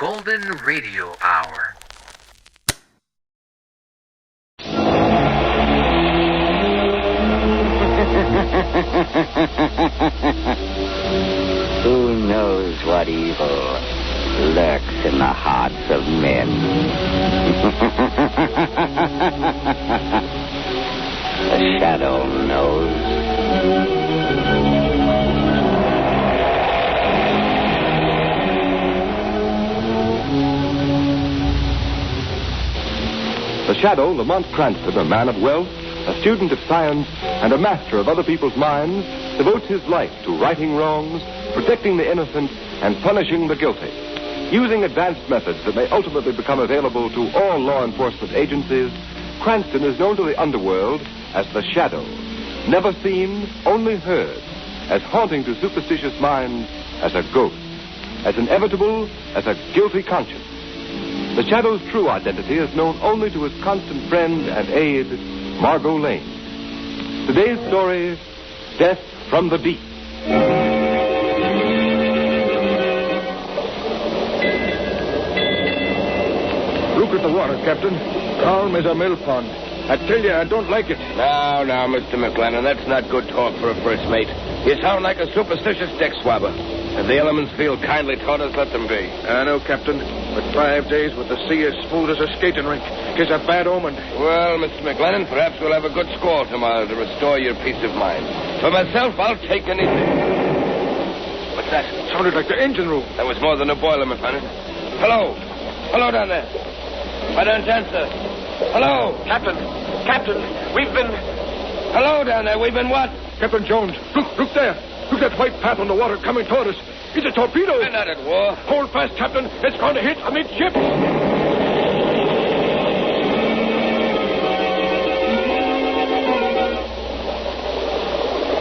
Golden Radio Hour. Who knows what evil lurks in the hearts of men? The shadow knows. The Shadow, Lamont Cranston, a man of wealth, a student of science, and a master of other people's minds, devotes his life to righting wrongs, protecting the innocent, and punishing the guilty. Using advanced methods that may ultimately become available to all law enforcement agencies, Cranston is known to the underworld as the Shadow. Never seen, only heard, as haunting to superstitious minds as a ghost, as inevitable as a guilty conscience. The Shadow's true identity is known only to his constant friend and aide, Margot Lane. Today's story, Death from the Deep. Look at the water, Captain. Calm as a mill pond. I tell you, I don't like it. Now, Mr. McLennan, that's not good talk for a first mate. You sound like a superstitious deck swabber. If the elements feel kindly toward us, let them be. I know, Captain. But 5 days with the sea as smooth as a skating rink is a bad omen. Well, Mr. McLennan, perhaps we'll have a good squall tomorrow to restore your peace of mind. For myself, I'll take anything. What's that? Sounded like the engine room. That was more than a boiler, McLennan. Hello. Hello down there. Why don't you answer? Hello. Captain, we've been... Hello down there. We've been what? Captain Jones, look there. Look at that white path on the water coming toward us. It's a torpedo. We're not at war. Hold fast, Captain. It's going to hit amidships.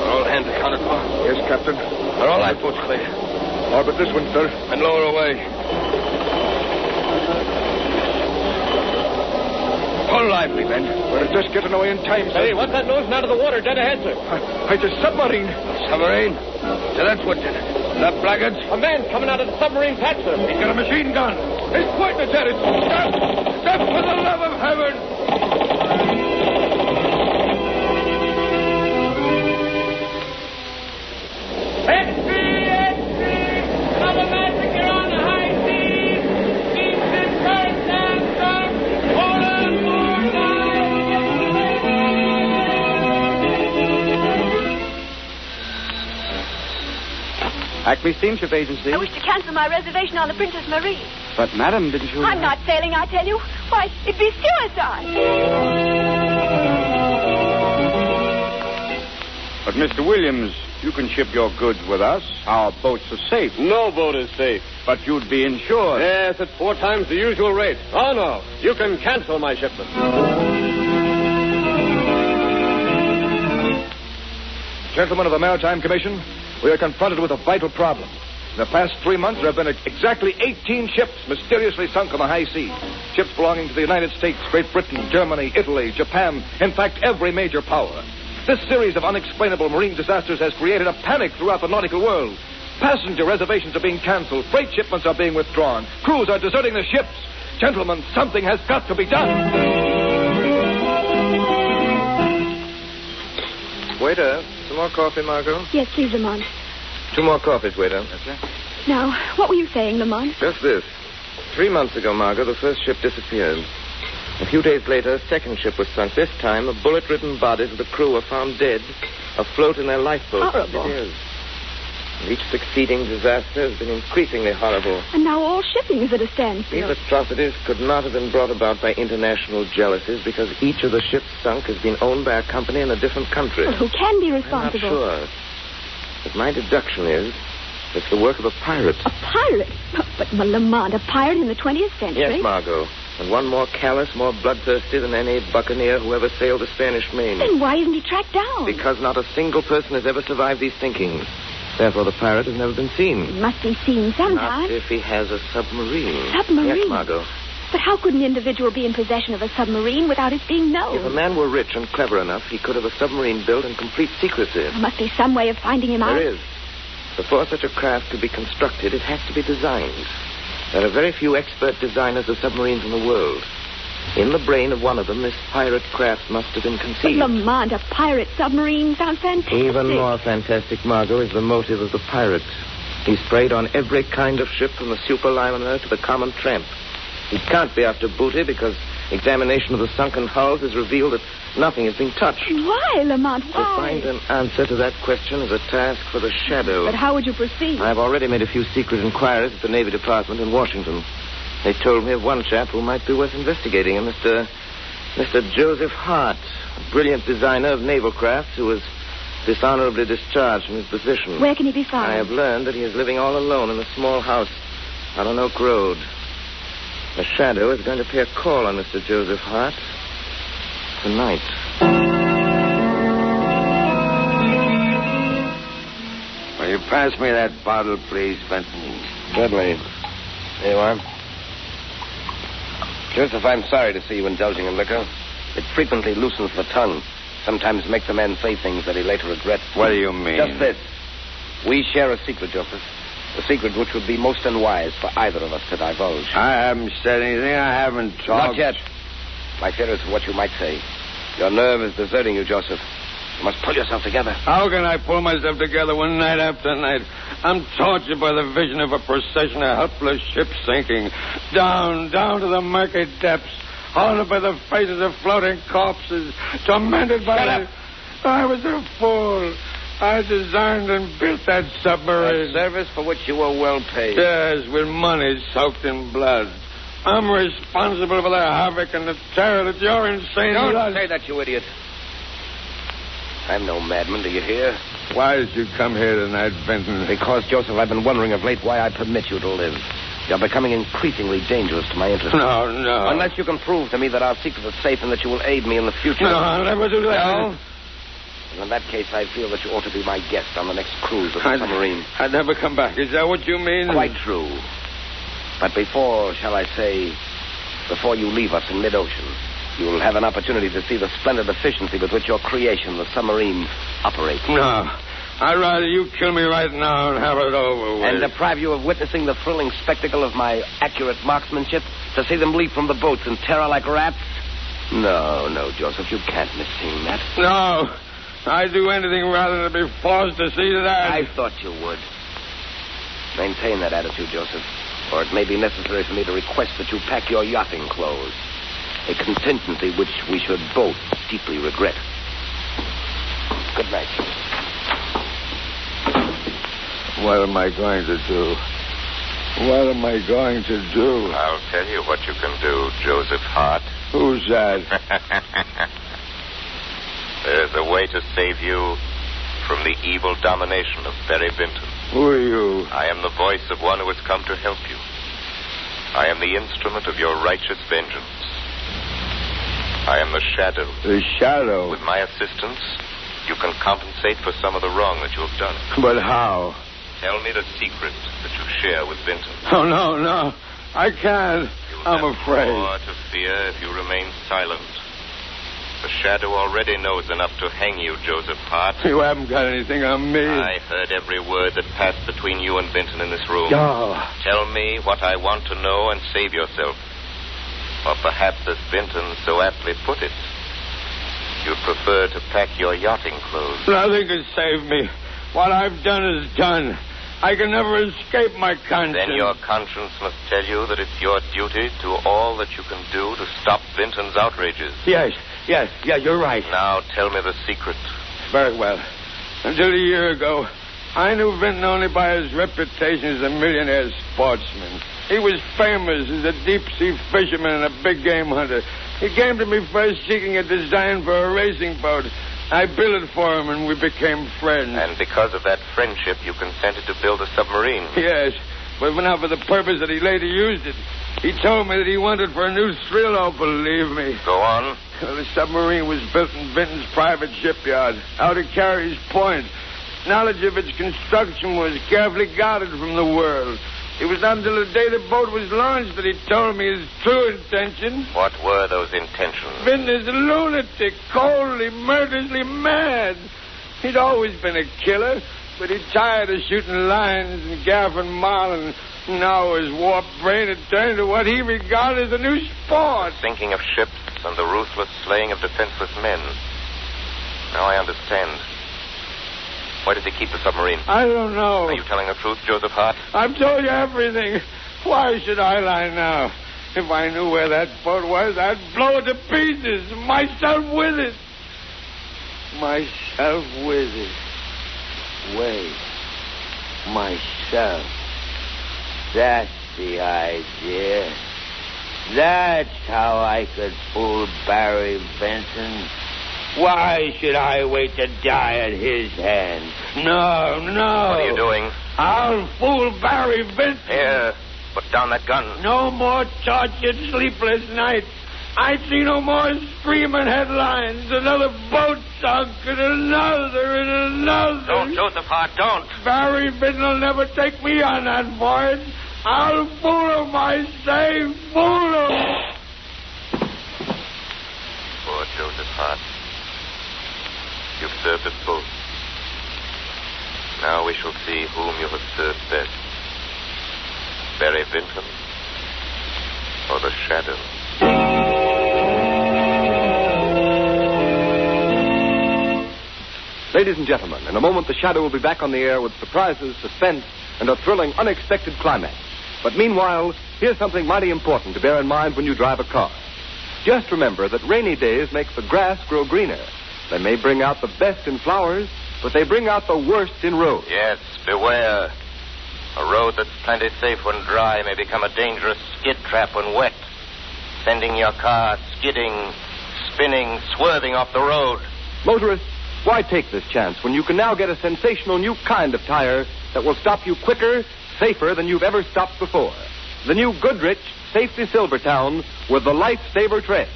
All hands accounted for? Yes, Captain. Are all lifeboats clear? All but this one, sir. And lower away. Pull lively, Ben. We're just getting away in time, sir. Hey, what's that nosing out of the water dead ahead, sir? It's a submarine. Submarine? So that's what did it. The blackguards? A man coming out of the submarine hatch, sir. He's got a machine gun. He's pointing at it. Stop, for the love of heaven. Another massacre on the high seas. Keep this current down, sir. Hold on for Acme Steamship Agency. I wish to cancel my reservation on the Princess Marie. But, madam, didn't you... I'm not sailing, I tell you. Why, it'd be suicide. But, Mr. Williams, you can ship your goods with us. Our boats are safe. No boat is safe. But you'd be insured. Yes, at 4 times the usual rate. Oh, no. You can cancel my shipment. Gentlemen of the Maritime Commission, we are confronted with a vital problem. In the past 3 months, there have been exactly 18 ships mysteriously sunk on the high seas. Ships belonging to the United States, Great Britain, Germany, Italy, Japan, in fact, every major power. This series of unexplainable marine disasters has created a panic throughout the nautical world. Passenger reservations are being canceled. Freight shipments are being withdrawn. Crews are deserting the ships. Gentlemen, something has got to be done. Waiter, some more coffee, Margot? Yes, please, Lamont. 2 more coffees, waiter. Now, what were you saying, Lamont? Just this. 3 months ago, Margot, the first ship disappeared. A few days later, a second ship was sunk. This time, the bullet-ridden bodies of the crew were found dead, afloat in their lifeboats. Horrible. It is. And each succeeding disaster has been increasingly horrible. And now all shipping is at a standstill. These atrocities could not have been brought about by international jealousies because each of the ships sunk has been owned by a company in a different country. Well, who can be I'm not responsible? sure. But my deduction is it's the work of a pirate. A pirate? But, Lamont, a pirate in the 20th century? Yes, Margot. And one more callous, more bloodthirsty than any buccaneer who ever sailed the Spanish Main. Then why isn't he tracked down? Because not a single person has ever survived these sinkings. Therefore, the pirate has never been seen. He must be seen sometime. Not if he has a submarine. Submarine? Yes, Margot. But how could an individual be in possession of a submarine without it being known? If a man were rich and clever enough, he could have a submarine built in complete secrecy. There must be some way of finding him out. There is. Before such a craft could be constructed, it has to be designed. There are very few expert designers of submarines in the world. In the brain of one of them, this pirate craft must have been But conceived. Lamont, a pirate submarine sounds fantastic. Even more fantastic, Margot, is the motive of the pirate. He's preyed on every kind of ship from the superliner to the common tramp. He can't be after booty because examination of the sunken hulls has revealed that nothing has been touched. Why, Lamont? To Why? find an answer to that question is a task for the Shadow. But how would you proceed? I've already made a few secret inquiries at the Navy Department in Washington. They told me of one chap who might be worth investigating, a Mr. Joseph Hart, a brilliant designer of naval crafts who was dishonorably discharged from his position. Where can he be found? I have learned that he is living all alone in a small house out on Oak Road. The Shadow is going to pay a call on Mr. Joseph Hart tonight. Will you pass me that bottle, please, Benton? Certainly. There you are. Joseph, I'm sorry to see you indulging in liquor. It frequently loosens the tongue. Sometimes makes a man say things that he later regrets. What do you mean? Just this. We share a secret, Joseph. A secret which would be most unwise for either of us to divulge. I haven't said anything. I haven't talked. Not yet. My fear is what you might say. Your nerve is deserting you, Joseph. You must pull yourself together. How can I pull myself together when night after night I'm tortured by the vision of a procession of helpless ships sinking down to the murky depths, haunted by the faces of floating corpses, tormented by... Shut up. I was a fool. I designed and built that submarine. A service for which you were well paid. Yes, with money soaked in blood. I'm responsible for the havoc and the terror that your insane... Don't say that, you idiot. I'm no madman, do you hear? Why did you come here tonight, Benton? Because, Joseph, I've been wondering of late why I permit you to live. You're becoming increasingly dangerous to my interests. No. Unless you can prove to me that our secret is safe and that you will aid me in the future. No, I'll never do that. No? And in that case, I feel that you ought to be my guest on the next cruise of the submarine. I'd never come back. Is that what you mean? Quite true. But before you leave us in mid-ocean, you'll have an opportunity to see the splendid efficiency with which your creation, the submarine, operates. No. I'd rather you kill me right now and have it over with. And deprive you of witnessing the thrilling spectacle of my accurate marksmanship, to see them leap from the boats in terror like rats? No, Joseph, you can't miss seeing that. No. I'd do anything rather than be forced to see that. I thought you would. Maintain that attitude, Joseph, or it may be necessary for me to request that you pack your yachting clothes. A contingency which we should both deeply regret. Good night. What am I going to do? What am I going to do? I'll tell you what you can do, Joseph Hart. Who's that? There's a way to save you from the evil domination of Barry Benton. Who are you? I am the voice of one who has come to help you. I am the instrument of your righteous vengeance. I am the Shadow. The Shadow? With my assistance, you can compensate for some of the wrong that you have done. But how? Tell me the secret that you share with Benton. Oh, no. I can't. I'm afraid. More to fear if you remain silent. The Shadow already knows enough to hang you, Joseph Hart. You haven't got anything on me. I heard every word that passed between you and Benton in this room. Oh. Tell me what I want to know and save yourself. Or perhaps, as Benton so aptly put it, you'd prefer to pack your yachting clothes. Nothing can save me. What I've done is done. I can never escape my conscience. Then your conscience must tell you that it's your duty to all that you can do to stop Benton's outrages. Yes, you're right. Now tell me the secret. Very well. Until a year ago, I knew Benton only by his reputation as a millionaire sportsman. He was famous as a deep-sea fisherman and a big game hunter. He came to me first seeking a design for a racing boat. I built it for him, and we became friends. And because of that friendship, you consented to build a submarine. Yes, but not for the purpose that he later used it. He told me that he wanted for a new thrill. Oh, believe me. Go on. Well, the submarine was built in Benton's private shipyard, out of Carey's Point. Knowledge of its construction was carefully guarded from the world. It was not until the day the boat was launched that he told me his true intention. What were those intentions? Benton is a lunatic, coldly, murderously mad. He'd always been a killer, but he tired of shooting lions and gaffing marlin, Now his warped brain had turned to what he regarded as a new sport. Sinking of ships and the ruthless slaying of defenseless men. Now I understand. Why does he keep the submarine? I don't know. Are you telling the truth, Joseph Hart? I've told you everything. Why should I lie now? If I knew where that boat was, I'd blow it to pieces. Myself with it. Myself with it. Wait. Myself. That's the idea. That's how I could fool Barry Benson. Why should I wait to die at his hand? No. What are you doing? I'll fool Barry Benson. Here, put down that gun. No more tortured, sleepless nights. I see no more screaming headlines. Another boat sunk and another. Don't, Joseph Hart, don't. Barry Benson will never take me on that voyage. I'll fool him, I say, fool him. Poor Joseph Hart. You've served us both. Now we shall see whom you have served best. Barry Benton or the Shadow. Ladies and gentlemen, in a moment the Shadow will be back on the air with surprises, suspense, and a thrilling, unexpected climax. But meanwhile, here's something mighty important to bear in mind when you drive a car. Just remember that rainy days make the grass grow greener. They may bring out the best in flowers, but they bring out the worst in roads. Yes, beware. A road that's plenty safe when dry may become a dangerous skid trap when wet, sending your car skidding, spinning, swerving off the road. Motorists, why take this chance when you can now get a sensational new kind of tire that will stop you quicker, safer than you've ever stopped before? The new Goodrich Safety Silvertown with the Lifesaver tread.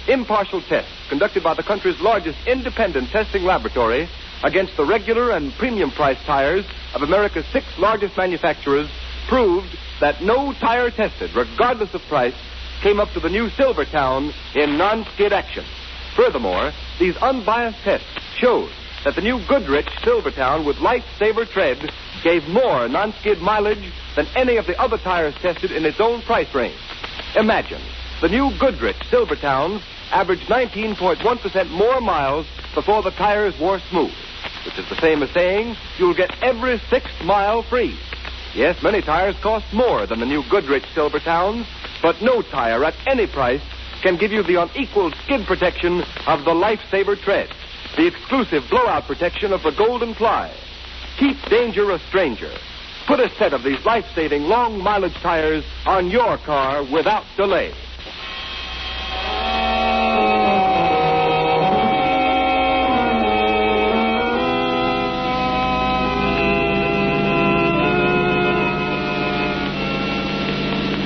Impartial tests conducted by the country's largest independent testing laboratory against the regular and premium price tires of America's 6 largest manufacturers proved that no tire tested, regardless of price, came up to the new Silvertown in non-skid action. Furthermore, these unbiased tests showed that the new Goodrich Silvertown with Lifesaver tread gave more non-skid mileage than any of the other tires tested in its own price range. Imagine, the new Goodrich Silvertowns averaged 19.1% more miles before the tires wore smooth, which is the same as saying you'll get every 6th mile free. Yes, many tires cost more than the new Goodrich Silvertowns, but no tire at any price can give you the unequaled skid protection of the Lifesaver tread, the exclusive blowout protection of the Golden Fly. Keep danger a stranger. Put a set of these life-saving long-mileage tires on your car without delay.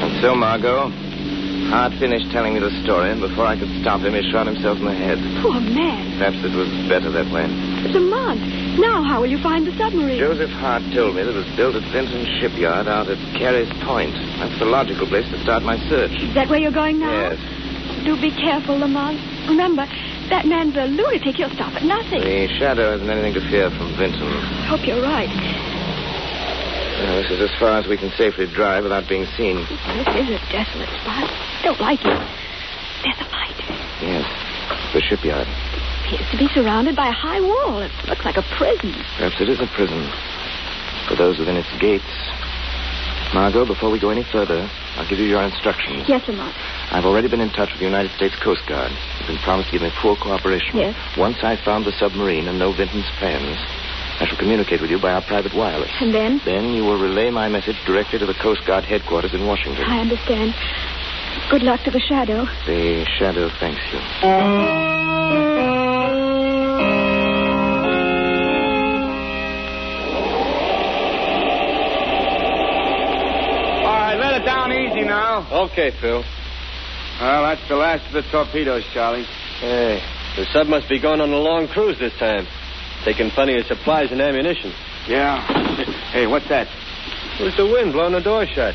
And so, Margot, Hart finished telling me the story, and before I could stop him, he shot himself in the head. Poor man. Perhaps it was better that way. Lamont, now how will you find the submarine? Joseph Hart told me that it was built at Vinton's shipyard out at Carey's Point. That's the logical place to start my search. Is that where you're going now? Yes. Do be careful, Lamont. Remember, that man's a lunatic. He'll stop at nothing. The Shadow hasn't anything to fear from Vinton. Hope you're right. Now, this is as far as we can safely drive without being seen. This is a desolate spot. Don't like it. There's a light. Yes, the shipyard. Appears to be surrounded by a high wall. It looks like a prison. Perhaps it is a prison for those within its gates. Margot, before we go any further, I'll give you your instructions. Yes, Lamont. I've already been in touch with the United States Coast Guard. You've been promised to give me full cooperation. Yes. Once I've found the submarine and know Vinton's plans, I shall communicate with you by our private wireless. And then? Then you will relay my message directly to the Coast Guard headquarters in Washington. I understand. Good luck to the Shadow. The Shadow thanks you. All right, let it down easy now. Okay, Phil. Well, that's the last of the torpedoes, Charlie. Hey, the sub must be going on a long cruise this time. Taking plenty of supplies and ammunition. Yeah. Hey, what's that? It was the wind blowing the door shut.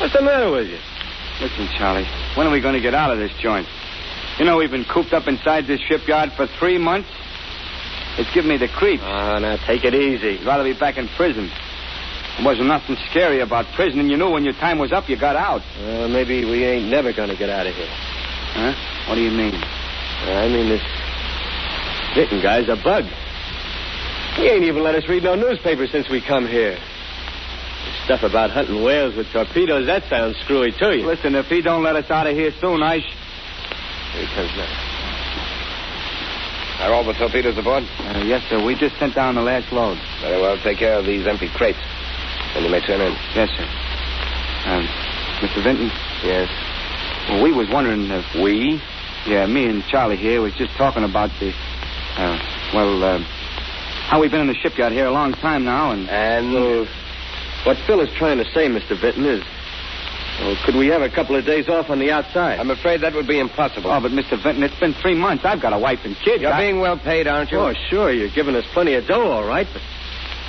What's the matter with you? Listen, Charlie, when are we going to get out of this joint? You know, we've been cooped up inside this shipyard for 3 months. It's giving me the creeps. Now take it easy. I'd rather be back in prison. There wasn't nothing scary about prison, and you knew when your time was up, you got out. Maybe we ain't never going to get out of here. Huh? What do you mean? I mean, this Vinton guy's a bug. He ain't even let us read no newspaper since we come here. The stuff about hunting whales with torpedoes, that sounds screwy to you. Listen, if he don't let us out of here soon, Here he comes now. Are all the torpedoes aboard? Yes, sir. We just sent down the last load. Very well. Take care of these empty crates. Then you may turn in. Yes, sir. Mr. Vinton? Yes? Well, we was wondering if... We? Yeah, me and Charlie here was just talking about the... how we've been in the shipyard here a long time now, And what Phil is trying to say, Mr. Vinton, is... Well, could we have a couple of days off on the outside? I'm afraid that would be impossible. Oh, but Mr. Vinton, it's been 3 months. I've got a wife and kids. You're being well paid, aren't you? Oh, sure. You're giving us plenty of dough, all right, but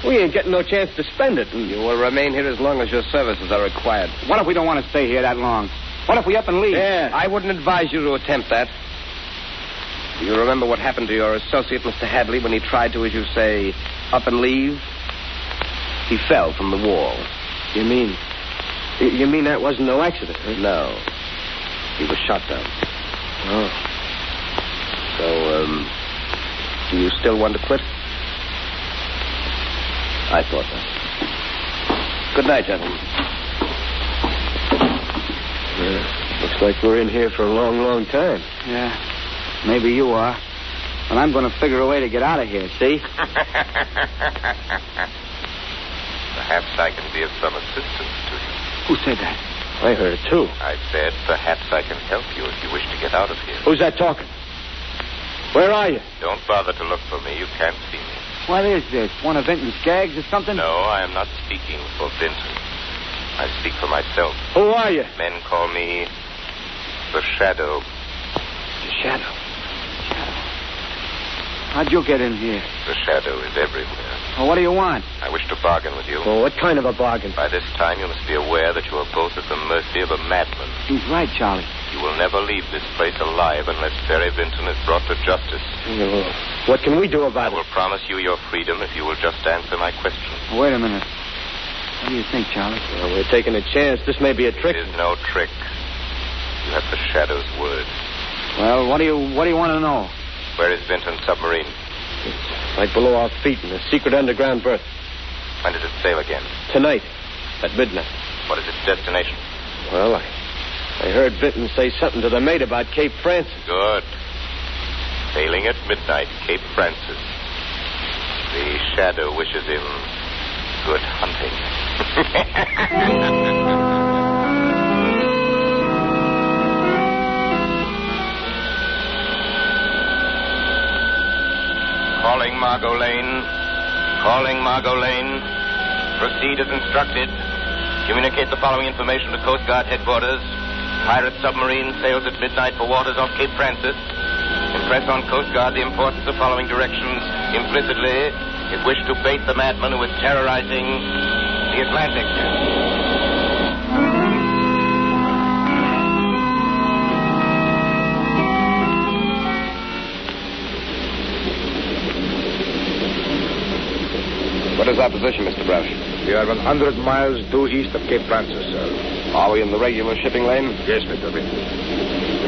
we ain't getting no chance to spend it. You will remain here as long as your services are required. What if we don't want to stay here that long? What if we up and leave? Yeah. I wouldn't advise you to attempt that. Do you remember what happened to your associate, Mr. Hadley, when he tried to, as you say, up and leave? He fell from the wall. You mean that wasn't no accident, huh? No. He was shot down. Oh. So, do you still want to quit? I thought that. Good night, gentlemen. Looks like we're in here for a long, long time. Yeah, maybe you are. But I'm going to figure a way to get out of here, see? Perhaps I can be of some assistance to you. Who said that? I heard it, too. I said perhaps I can help you if you wish to get out of here. Who's that talking? Where are you? Don't bother to look for me. You can't see me. What is this? One of Vinton's gags or something? No, I am not speaking for Vinton. I speak for myself. Who are you? Men call me the Shadow. The Shadow? How'd you get in here? The Shadow is everywhere. Well, what do you want? I wish to bargain with you. Well, what kind of a bargain? By this time, you must be aware that you are both at the mercy of a madman. He's right, Charlie. You will never leave this place alive unless Barry Vinton is brought to justice. What can we do about it? I will promise you your freedom if you will just answer my question. Wait a minute. What do you think, Charlie? Well, we're taking a chance. This may be a trick. It is no trick. You have the Shadow's word. Well, what do you want to know? Where is Vinton's submarine? It's right below our feet in a secret underground berth. When does it sail again? Tonight, at midnight. What is its destination? Well, I heard Vinton say something to the mate about Cape Francis. Good. Sailing at midnight, Cape Francis. The Shadow wishes him good hunting. Calling Margot Lane. Calling Margot Lane. Proceed as instructed. Communicate the following information to Coast Guard headquarters. Pirate submarine sails at midnight for waters off Cape Francis. Impress on Coast Guard the importance of following directions implicitly if wish to bait the madman who is terrorizing the Atlantic. What is our position, Mr. Broush? We are 100 miles due east of Cape Francis, sir. Are we in the regular shipping lane? Yes, Mr. Vinton.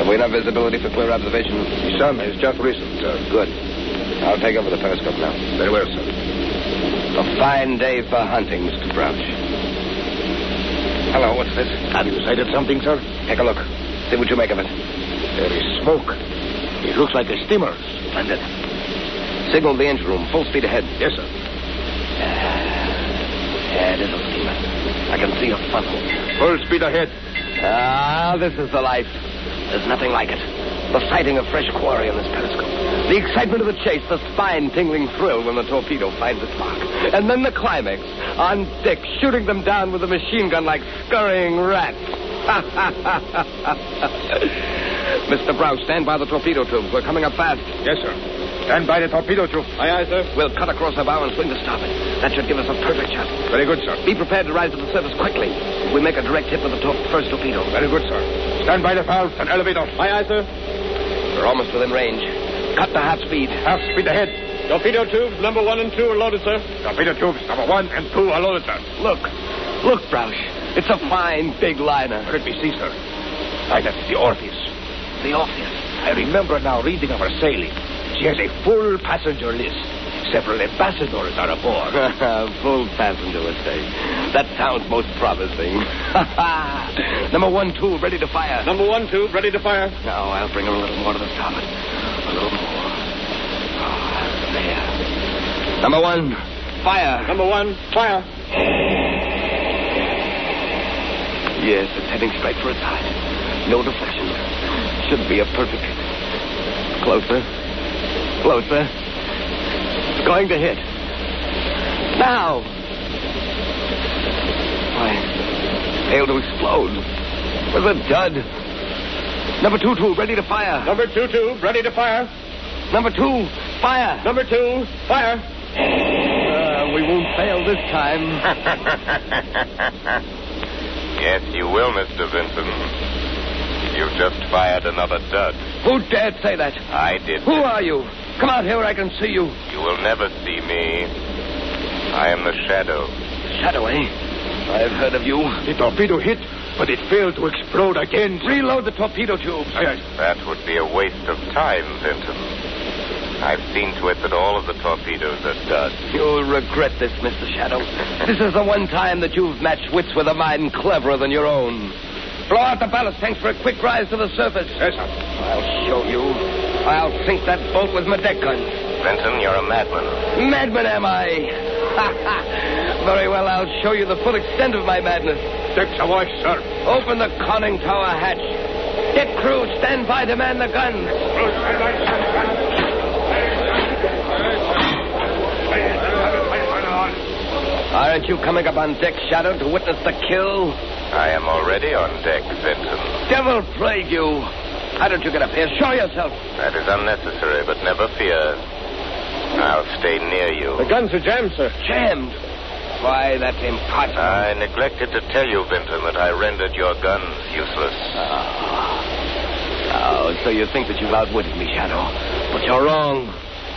Have we enough visibility for clear observation? The sun is just risen, sir. Good. I'll take over the periscope now. Very well, sir. A fine day for hunting, Mr. Broush. Hello, what's this? Have you sighted something, sir? Take a look. See what you make of it. There is smoke. It looks like a steamer. Splendid. Signal the engine room. Full speed ahead. Yes, sir. Yeah, it is a steamer. I can see a funnel. Full speed ahead. Ah, this is the life. There's nothing like it. The sighting of fresh quarry on this periscope. The excitement of the chase, the spine-tingling thrill when the torpedo finds its mark. And then the climax, on deck, shooting them down with a machine gun like scurrying rats. Mr. Broush, stand by the torpedo tubes. We're coming up fast. Yes, sir. Stand by the torpedo tube. Aye, sir. We'll cut across the bow and swing to starboard. That should give us a perfect shot. Very good, sir. Be prepared to rise to the surface quickly. We make a direct hit with the first torpedo. Very good, sir. Stand by the valve and elevator. Aye, sir. We're almost within range. Cut to half speed. Half speed ahead. Torpedo tubes number 1 and 2 are loaded, sir. Torpedo tubes number 1 and 2 are loaded, sir. Look, Broush. It's a fine, big liner. Could be sea, sir. Aye, that's the Orpheus. The Orpheus. I remember now reading of her sailing. She has a full passenger list. Several ambassadors are aboard. Full passenger list, eh? That sounds most promising. Number 1 tube ready to fire. Number 1 tube ready to fire. Now, I'll bring her a little more to the starboard. A little more. Oh, there. Number 1, fire. Number 1, fire. Yes, it's heading straight for its height. No deflection. Should be a perfect hit. Closer. Closer. It's going to hit. Now. Why, failed to explode. It was a dud. Number 2 tube ready to fire. Number 2 tube ready to fire. Number 2, fire. Number 2, fire. We won't fail this time. Yes, you will, Mr. Vinton. You've just fired another dud. Who dared say that? I did. Who are you? Come out here where I can see you. You will never see me. I am the Shadow. Shadow, eh? I've heard of you. The torpedo hit, but it failed to explode again. Reload the torpedo tubes. Aye, aye. That would be a waste of time, Vinton. I've seen to it that all of the torpedoes are duds. You'll regret this, Mr. Shadow. This is the one time that you've matched wits with a mind cleverer than your own. Blow out the ballast tanks for a quick rise to the surface. Yes, sir. I'll show you. I'll sink that boat with my deck guns. Vinton, you're a madman. Madman, am I? Very well, I'll show you the full extent of my madness. Decks awash, sir. Open the conning tower hatch. Deck crew, stand by to man the guns. Aren't you coming up on deck, Shadow, to witness the kill? I am already on deck, Vinton. Devil plague you. Why don't you get up here? Show yourself. That is unnecessary, but never fear. I'll stay near you. The guns are jammed, sir. Jammed? Why, that's impossible. I neglected to tell you, Vinton, that I rendered your guns useless. Oh, so you think that you've outwitted me, Shadow. But you're wrong.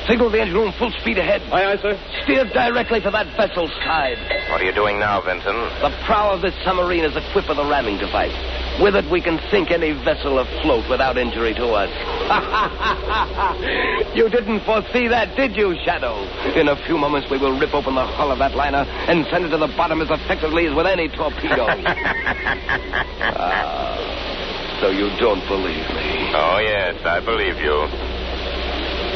Signal the engine room full speed ahead. Aye, aye, sir. Steer directly for that vessel's side. What are you doing now, Vinton? The prow of this submarine is equipped with a ramming device. With it, we can sink any vessel afloat without injury to us. You didn't foresee that, did you, Shadow? In a few moments, we will rip open the hull of that liner and send it to the bottom as effectively as with any torpedo. So you don't believe me? Oh, yes, I believe you.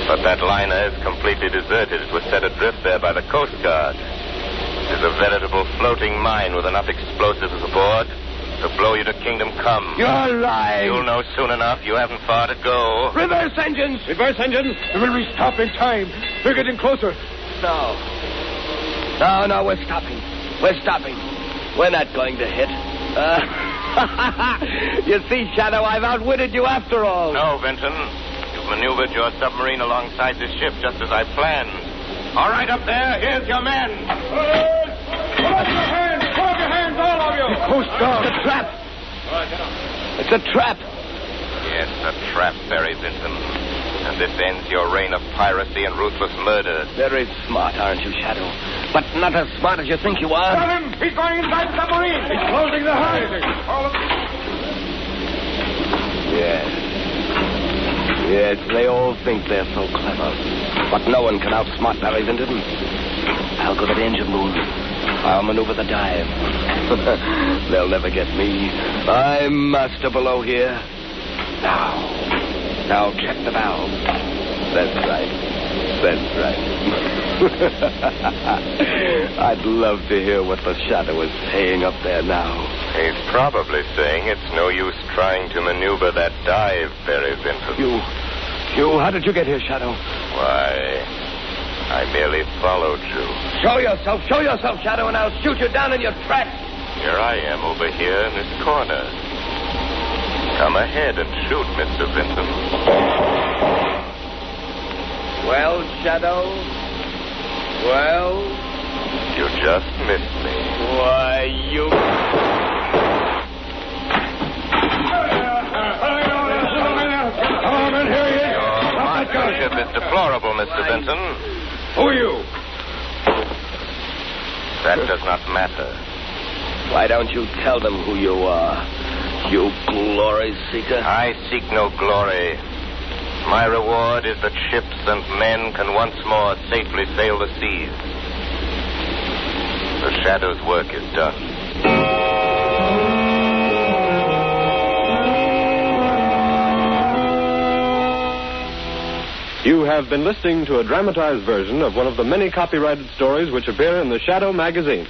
But that liner is completely deserted. It was set adrift there by the Coast Guard. It is a veritable floating mine with enough explosives aboard to blow you to kingdom come. You're lying. You'll know soon enough. You haven't far to go. Reverse engines! Reverse engines! Will we stop in time? We're getting closer. No, we're stopping. We're stopping. We're not going to hit. You see, Shadow, I've outwitted you after all. No, Vinton. You've maneuvered your submarine alongside this ship just as I planned. All right, up there. Here's your men. Put up your hands! Put up your hands, all of you! The Coast Guard. It's a trap. It's a trap. Yes, a trap, Barry Vinton. And this ends your reign of piracy and ruthless murder. Very smart, aren't you, Shadow? But not as smart as you think you are. Got him! He's going inside the submarine! He's closing the hatch! Yes, they all think they're so clever. But no one can outsmart Barry Vinton. I'll go to the engine room. I'll maneuver the dive. They'll never get me. I'm master below here. Now check the valve. That's right. I'd love to hear what the Shadow is saying up there now. He's probably saying it's no use trying to maneuver that dive, Barry Vinton. How did you get here, Shadow? Why, I merely followed you. Show yourself, Shadow, and I'll shoot you down in your tracks. Here I am over here in this corner. Come ahead and shoot, Mr. Vinton. Well, Shadow? Well? You just missed me. Why, you... Your marksmanship is deplorable, Mr. Vinton. Who are you? That does not matter. Why don't you tell them who you are, you glory seeker? I seek no glory. My reward is that ships and men can once more safely sail the seas. The Shadow's work is done. You have been listening to a dramatized version of one of the many copyrighted stories which appear in the Shadow magazine.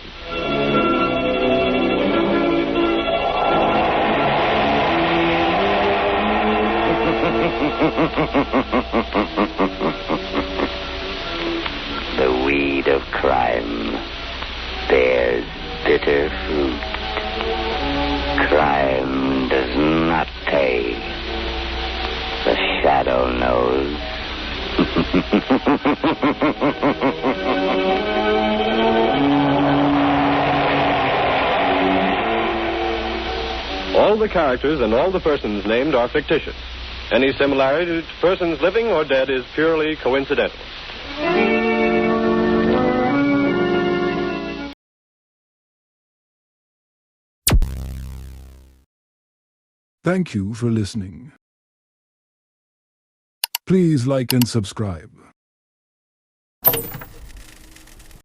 The weed of crime bears bitter fruit. Crime does not pay. The Shadow knows. All the characters and all the persons named are fictitious. Any similarity to persons living or dead is purely coincidental. Thank you for listening. Please like and subscribe.